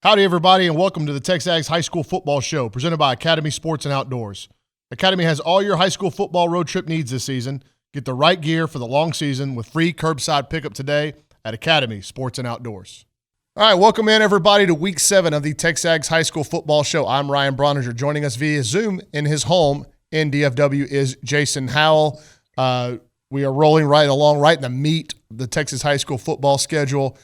Howdy, everybody, and welcome to the TexAgs High School Football Show, presented by Academy Sports and Outdoors. Academy has all your high school football road trip needs this season. Get the right gear for the long season with free curbside pickup today at Academy Sports and Outdoors. All right, welcome in, everybody, to Week 7 of the TexAgs High School Football Show. I'm Ryan Brauninger. Joining us via Zoom in his home in DFW is Jason Howell. We are rolling right along, right in the meat of the Texas high school football schedule.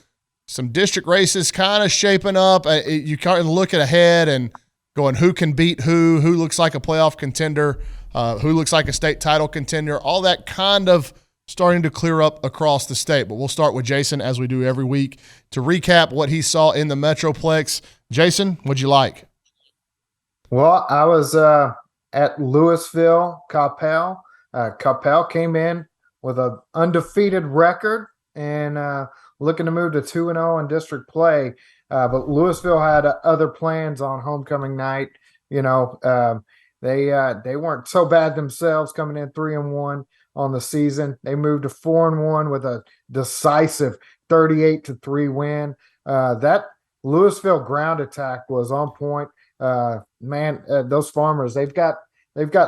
Some district races kind of shaping up. You kind of look ahead and going, who can beat who looks like a playoff contender, who looks like a state title contender, all that kind of starting to clear up across the state. But we'll start with Jason, as we do every week, to recap what he saw in the Metroplex. Jason, what'd you like? Well, I was at Louisville, Coppell. Coppell came in with an undefeated record and looking to move to 2-0 in district play. But Louisville had other plans on homecoming night. You know, they weren't so bad themselves, coming in 3-1 on the season. They moved to 4-1 with a decisive 38-3 win. That Louisville ground attack was on point. Those Farmers, they've got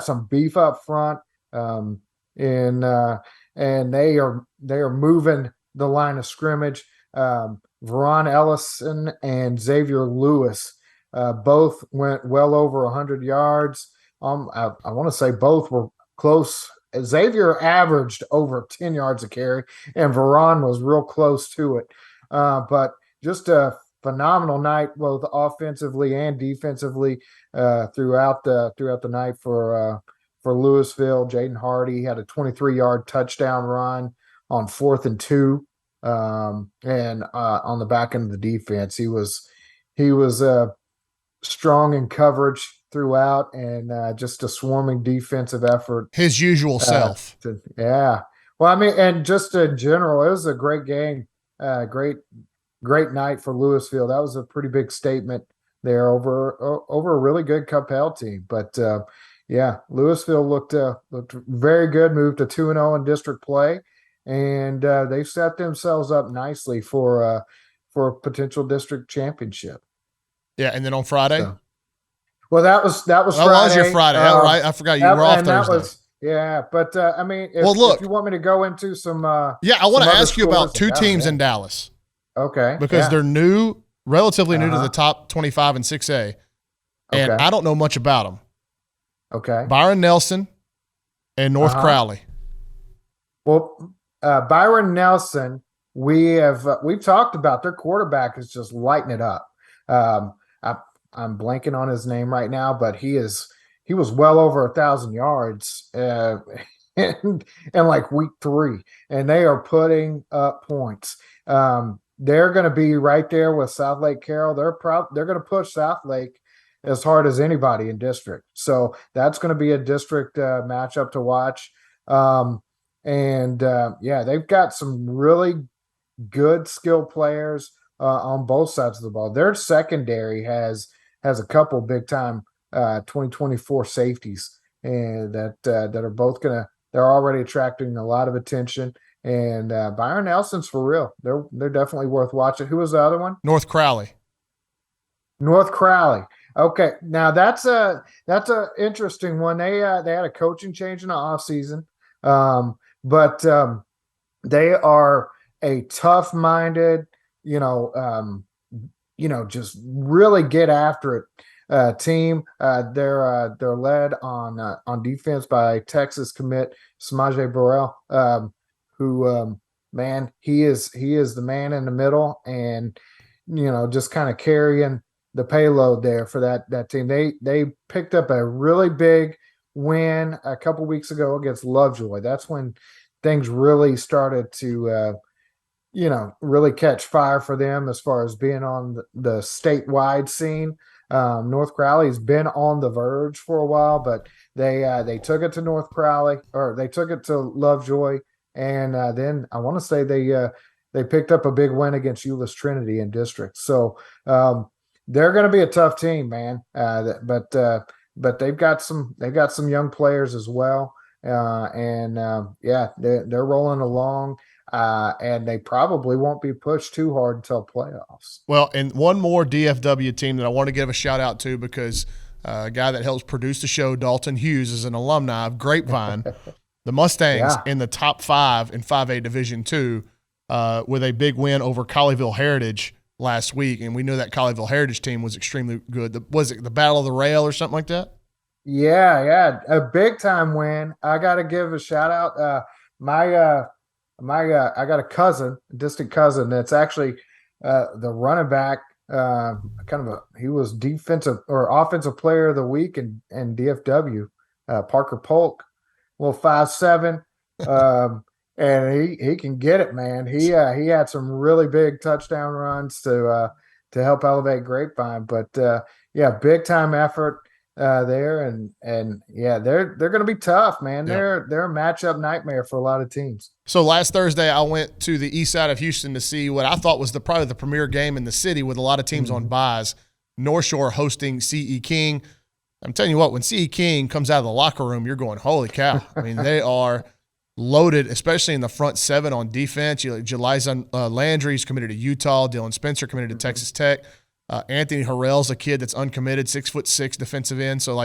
some beef up front, and they are moving the line of scrimmage. Veron Ellison and Xavier Lewis both went well over 100 yards. I want to say both were close. Xavier averaged over 10 yards a carry, and Veron was real close to it. But just a phenomenal night, both offensively and defensively, throughout the night for Louisville. Jaden Hardy had a 23-yard touchdown run on 4th and 2, and on the back end of the defense, he was strong in coverage throughout, and just a swarming defensive effort. His usual self. Yeah. Well, I mean, and just in general, it was a great game. Great night for Louisville. That was a pretty big statement there over a really good Coppell team. But yeah, Louisville looked very good. Moved to 2-0 in district play, and they've set themselves up nicely for a potential district championship. Yeah, and then on Friday. Well, that was Friday. That was your Friday, right? I forgot you were off Thursday. But I mean, if you want me to go into some, I want to ask you about two teams in Dallas. Okay, because they're relatively new to the top 25 in 6A, and I don't know much about them. Okay, Byron Nelson and North Crowley. Well, Byron Nelson, we've talked about their quarterback is just lighting it up. I'm blanking on his name right now, but he was well over 1,000 yards in like week 3, and they are putting up points. They're going to be right there with South Lake Carroll. They're going to push South Lake as hard as anybody in district. So that's going to be a district matchup to watch. They've got some really good skill players on both sides of the ball. Their secondary has a couple big time 2024 safeties, and that are both they're already attracting a lot of attention. And Byron Nelson's for real. They're definitely worth watching. Who was the other one? North Crowley. Okay, now that's a interesting one. They had a coaching change in the offseason, but they are a tough-minded, just really get after it team. They're led on defense by Texas commit Samaje Burrell, who he is the man in the middle, and just kind of carrying the payload there for that team. They picked up a really big win a couple weeks ago against Lovejoy. That's when things really started to really catch fire for them as far as being on the statewide scene. North Crowley's been on the verge for a while, but they took it to North Crowley, or they took it to Lovejoy, and then I want to say they picked up a big win against Euless Trinity in district. So they're going to be a tough team, man. But they've got some young players as well, they're rolling along. and they probably won't be pushed too hard until playoffs. Well, and one more DFW team that I want to give a shout out to because a guy that helps produce the show, Dalton Hughes, is an alumni of Grapevine. The Mustangs in the top 5 in 5A Division II with a big win over Colleyville Heritage last week, and we knew that Colleyville Heritage team was extremely good. Was it the Battle of the Rail or something like that? Yeah, a big time win. I got to give a shout out. I got a distant cousin that's actually the running back. He was defensive or offensive player of the week in DFW. Parker Polk, little 5'7", and he can get it, man. He had some really big touchdown runs to help elevate Grapevine, but big time effort there, and they're going to be tough, man. They're a matchup nightmare for a lot of teams. So last Thursday, I went to the east side of Houston to see what I thought was probably the premier game in the city with a lot of teams on byes. North Shore hosting C.E. King. I'm telling you what, when C.E. King comes out of the locker room, you're going, holy cow. I mean, they are loaded, especially in the front 7 on defense. Jeliza Landry's committed to Utah. Dylan Spencer committed to Texas Tech. Anthony Harrell's a kid that's uncommitted, 6'6" defensive end. So,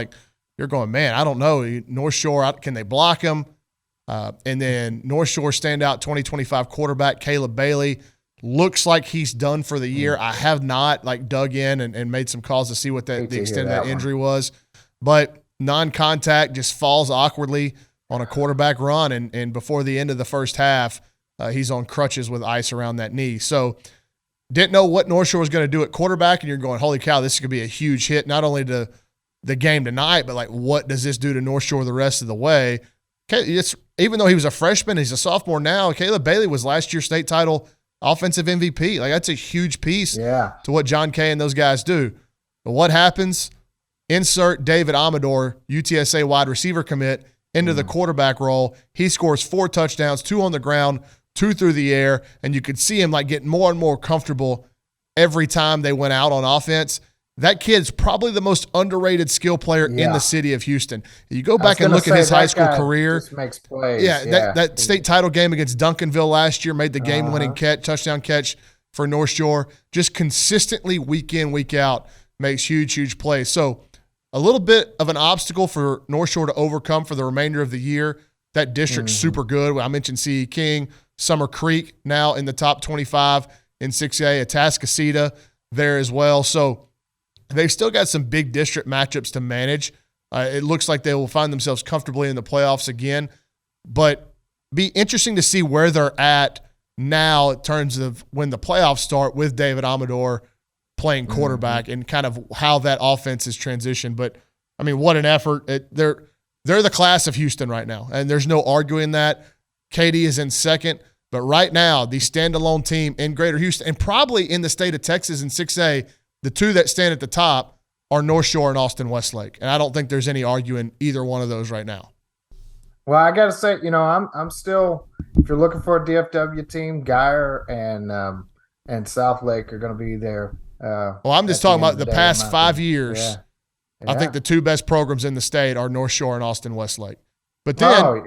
you're going, man, I don't know. North Shore, can they block him? And then North Shore standout 2025 quarterback Caleb Bailey looks like he's done for the year. I have not dug in and made some calls to see what the extent of that injury was. But non-contact, just falls awkwardly on a quarterback run. And before the end of the first half, he's on crutches with ice around that knee. So didn't know what North Shore was going to do at quarterback. And you're going, holy cow, this is going to be a huge hit, not only to the game tonight, but what does this do to North Shore the rest of the way? Even though he was a freshman, he's a sophomore now. Caleb Bailey was last year's state title offensive MVP. That's a huge piece to what John Kay and those guys do. But what happens? Insert David Amador, UTSA wide receiver commit, into the quarterback role. He scores 4 touchdowns, 2 on the ground, 2 through the air, and you could see him getting more and more comfortable every time they went out on offense. That kid's probably the most underrated skill player in the city of Houston. You go back and look at his high school career. Just makes plays. That state title game against Duncanville last year made the game-winning touchdown catch for North Shore. Just consistently week in, week out makes huge, huge plays. So a little bit of an obstacle for North Shore to overcome for the remainder of the year. That district's super good. I mentioned C.E. King, Summer Creek now in the top 25 in 6A, Atascocita there as well. So they've still got some big district matchups to manage. It looks like they will find themselves comfortably in the playoffs again. But be interesting to see where they're at now in terms of when the playoffs start with David Amador playing quarterback and kind of how that offense is transitioned. But, I mean, what an effort. They're the class of Houston right now, and there's no arguing that. Katy is in second. But right now, the standalone team in Greater Houston and probably in the state of Texas in 6A, the two that stand at the top are North Shore and Austin Westlake. And I don't think there's any arguing either one of those right now. Well, I got to say, I'm still, if you're looking for a DFW team, Geyer and South Lake are going to be there. Well, I'm just talking about the past 5 years. Yeah. I think the two best programs in the state are North Shore and Austin Westlake. But then,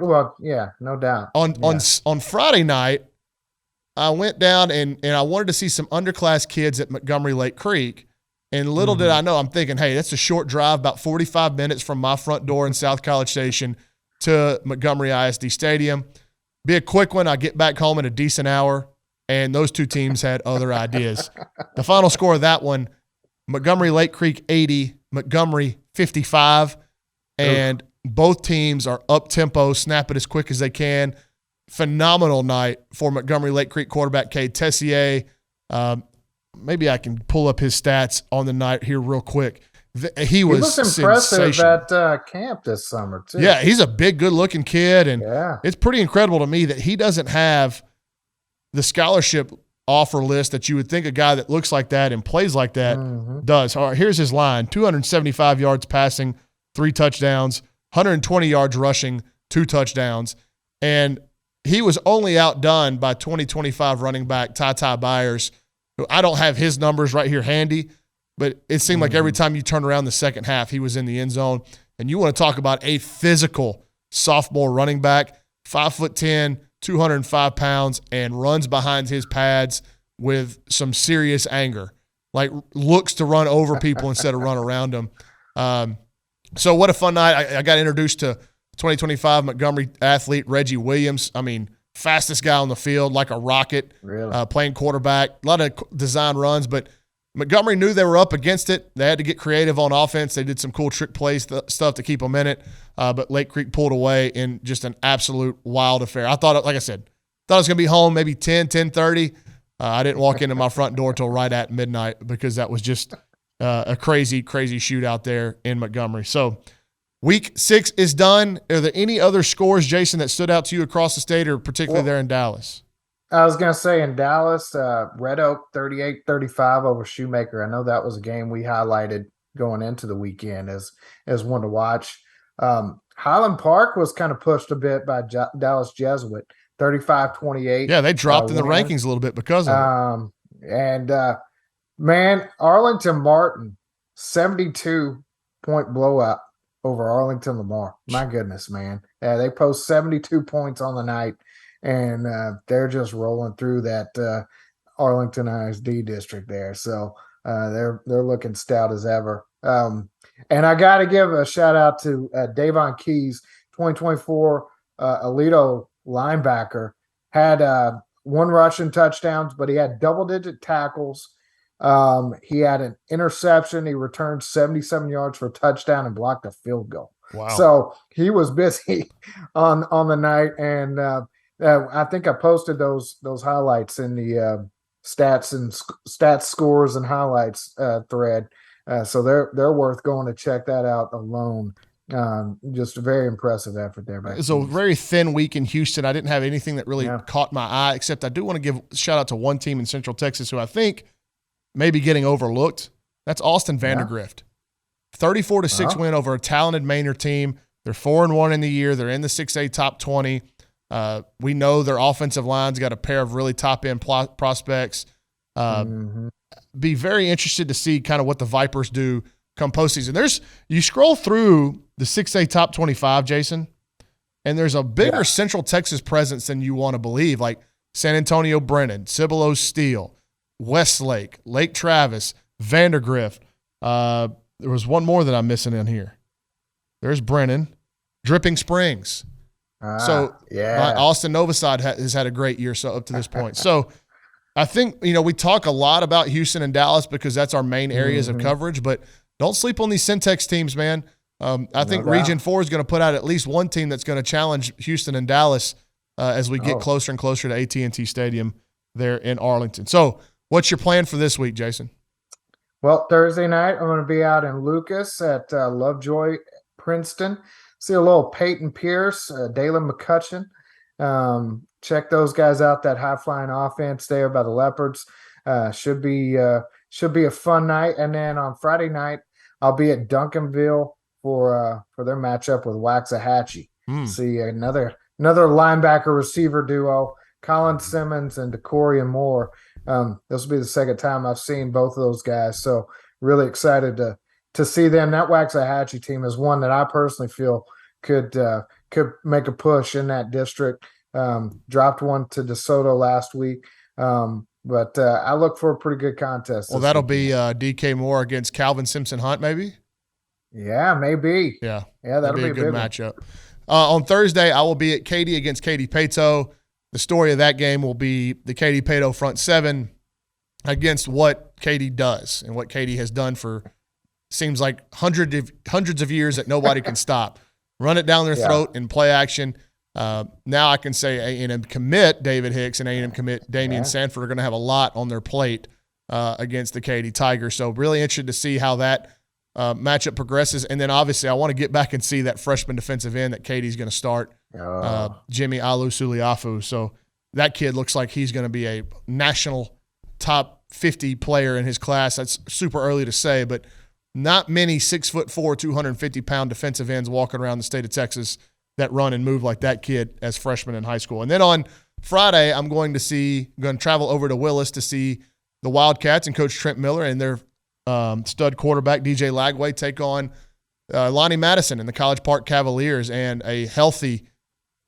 no doubt. On Friday night, I went down and I wanted to see some underclass kids at Montgomery Lake Creek. And little did I know, I'm thinking, hey, that's a short drive, about 45 minutes from my front door in South College Station to Montgomery ISD Stadium. Be a quick one. I get back home in a decent hour, and those two teams had other ideas. The final score of that one, Montgomery Lake Creek 80, Montgomery 55, and both teams are up-tempo, snap it as quick as they can. Phenomenal night for Montgomery Lake Creek quarterback Cade Tessier. Maybe I can pull up his stats on the night here real quick. He was impressive at camp this summer, too. Yeah, he's a big, good-looking kid, and it's pretty incredible to me that he doesn't have the scholarship offer list that you would think a guy that looks like that and plays like that does. All right, here's his line: 275 yards passing, 3 touchdowns, 120 yards rushing, 2 touchdowns, and he was only outdone by 2025 running back Ty Byers, who I don't have his numbers right here handy, but it seemed like every time you turned around the second half, he was in the end zone. And you want to talk about a physical sophomore running back, 5'10", 205 pounds, and runs behind his pads with some serious anger, like looks to run over people instead of run around them. So what a fun night. I got introduced to 2025 Montgomery athlete Reggie Williams. I mean, fastest guy on the field, like a rocket, Really? playing quarterback. A lot of design runs, but Montgomery knew they were up against it. They had to get creative on offense. They did some cool trick plays stuff to keep them in it, but Lake Creek pulled away in just an absolute wild affair. I thought, like I said, thought I was going to be home maybe 10:30. I didn't walk into my front door till right at midnight because that was just a crazy, crazy shootout there in Montgomery. So week 6 is done. Are there any other scores, Jason, that stood out to you across the state or particularly there in Dallas? I was going to say in Dallas, Red Oak 38-35 over Shoemaker. I know that was a game we highlighted going into the weekend as one to watch. Highland Park was kind of pushed a bit by Dallas Jesuit, 35-28. Yeah, they dropped in the rankings a little bit because of it. Man, Arlington Martin, 72-point blowout over Arlington Lamar. My goodness, man. They post 72 points on the night, and they're just rolling through that Arlington ISD district there. So they're looking stout as ever. And I got to give a shout out to Davon Keys, 2024 Alito linebacker, had 1 rushing touchdowns, but he had double-digit tackles. He had an interception. He returned 77 yards for a touchdown and blocked a field goal. Wow. So he was busy on the night, and I think I posted those highlights in the stats, scores, and highlights thread. So they're worth going to check that out alone. Just a very impressive effort there. It's a very thin week in Houston. I didn't have anything that really caught my eye, except I do want to give a shout out to one team in Central Texas who I think may be getting overlooked. That's Austin Vandergrift. 34-6 win over a talented Manor team. They're 4-1 in the year. They're in the 6A top 20. We know their offensive line's got a pair of really top-end prospects. Be very interested to see kind of what the Vipers do come postseason. You scroll through the 6A top 25, Jason, and there's a bigger Central Texas presence than you want to believe, like San Antonio Brennan, Cibolo Steel, Westlake, Lake Travis, Vandergrift. There was one more that I'm missing in here. There's Brennan, Dripping Springs. Austin Novosad has had a great year up to this point. So I think, we talk a lot about Houston and Dallas because that's our main areas of coverage, but don't sleep on these Centex teams, man. I think Region 4 is going to put out at least one team that's going to challenge Houston and Dallas as we get closer and closer to AT&T Stadium there in Arlington. So what's your plan for this week, Jason? Well, Thursday night, I'm going to be out in Lucas at Lovejoy, Princeton. See a little Peyton Pierce, Dalen McCutcheon. Check those guys out, that high-flying offense there by the Leopards. Should be a fun night. And then on Friday night, I'll be at Duncanville for their matchup with Waxahachie. See another linebacker receiver duo, Colin Simmons and DeCorian Moore. This will be the second time I've seen both of those guys. So really excited to see them. That Waxahachie team is one that I personally feel could make a push in that district. Dropped one to DeSoto last week. But I look for a pretty good contest. Well, that'll be DK Moore against Calvin Simpson Hunt, maybe? Yeah, maybe. Yeah, that'll be a good matchup. On Thursday, I will be at Katy against Katy Pato. The story of that game will be the Katy Pato front seven against what Katy does and what Katy has done for seems like hundreds of years that nobody can stop. Run it down their throat in play action. Now I can say A&M commit David Hicks and A&M commit Damian Sanford are going to have a lot on their plate against the Katy Tigers. So really interested to see how that matchup progresses. And then obviously I want to get back and see that freshman defensive end that Katy's going to start, Jimmy Alu-Suliafu. So that kid looks like he's going to be a national top 50 player in his class. That's super early to say, but not many 6'4", 250-pound defensive ends walking around the state of Texas that run and move like that kid as freshmen in high school. And then on Friday, I'm going to travel over to Willis to see the Wildcats and Coach Trent Miller and their stud quarterback DJ Lagway take on Lonnie Madison and the College Park Cavaliers, and a healthy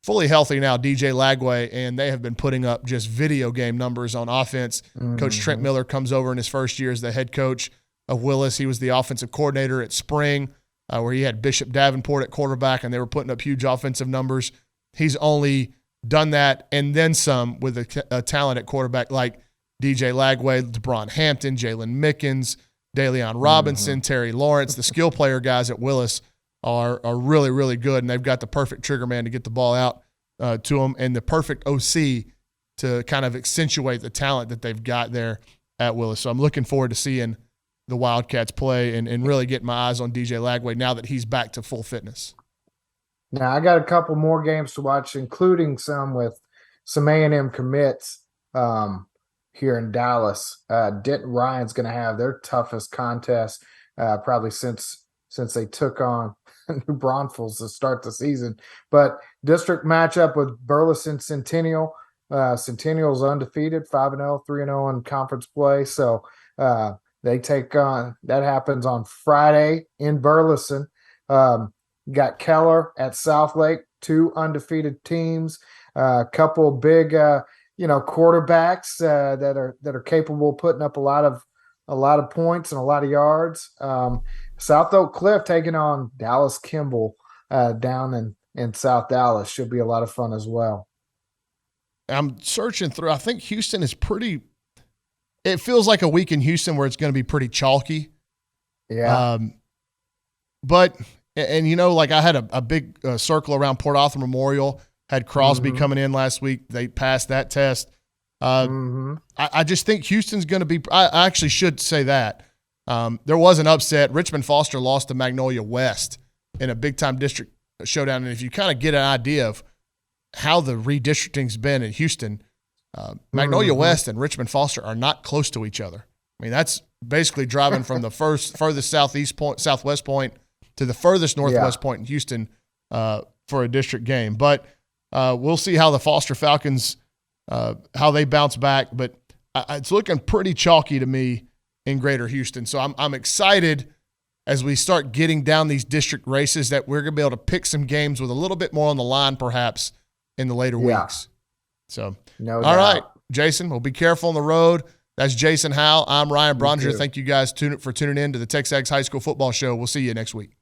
fully healthy now, DJ Lagway, and they have been putting up just video game numbers on offense. Coach Trent Miller comes over in his first year as the head coach of Willis. He was the offensive coordinator at Spring, where he had Bishop Davenport at quarterback, and they were putting up huge offensive numbers. He's only done that and then some with a talent at quarterback like DJ Lagway, DeBron Hampton, Jalen Mickens, DeLeon Robinson, Terry Lawrence. The skill player guys at Willis are really, really good, and they've got the perfect trigger man to get the ball out to them and the perfect OC to kind of accentuate the talent that they've got there at Willis. So I'm looking forward to seeing the Wildcats play and really getting my eyes on DJ Lagway now that he's back to full fitness. Now, I got a couple more games to watch, including some with some A&M commits here in Dallas. Denton Ryan's going to have their toughest contest probably since they took on New Braunfels to start the season. But district matchup with Burleson Centennial. Centennial's undefeated, 5-0, 3-0 in conference play. So they take on – that happens on Friday in Burleson. Got Keller at Southlake, 2 undefeated teams, a couple big, quarterbacks that are capable of putting up a lot of points and a lot of yards. South Oak Cliff taking on Dallas Kimball down in South Dallas should be a lot of fun as well. I'm searching through. I think Houston is pretty. It feels like a week in Houston where it's going to be pretty chalky. Yeah. But. And, like I had a big circle around Port Arthur Memorial, had Crosby coming in last week. They passed that test. I just think Houston's going to be – I actually should say that. There was an upset. Richmond Foster lost to Magnolia West in a big-time district showdown. And if you kind of get an idea of how the redistricting's been in Houston, Magnolia West and Richmond Foster are not close to each other. I mean, that's basically driving from the furthest southwest point to the furthest northwest point in Houston for a district game. But we'll see how the Foster Falcons, how they bounce back. But it's looking pretty chalky to me in Greater Houston. So I'm excited as we start getting down these district races that we're going to be able to pick some games with a little bit more on the line perhaps in the later weeks. So, no all doubt. right, Jason, we'll be careful on the road. That's Jason Howell. I'm Ryan Brauninger. Thank you guys for tuning in to the TexAgs High School Football Show. We'll see you next week.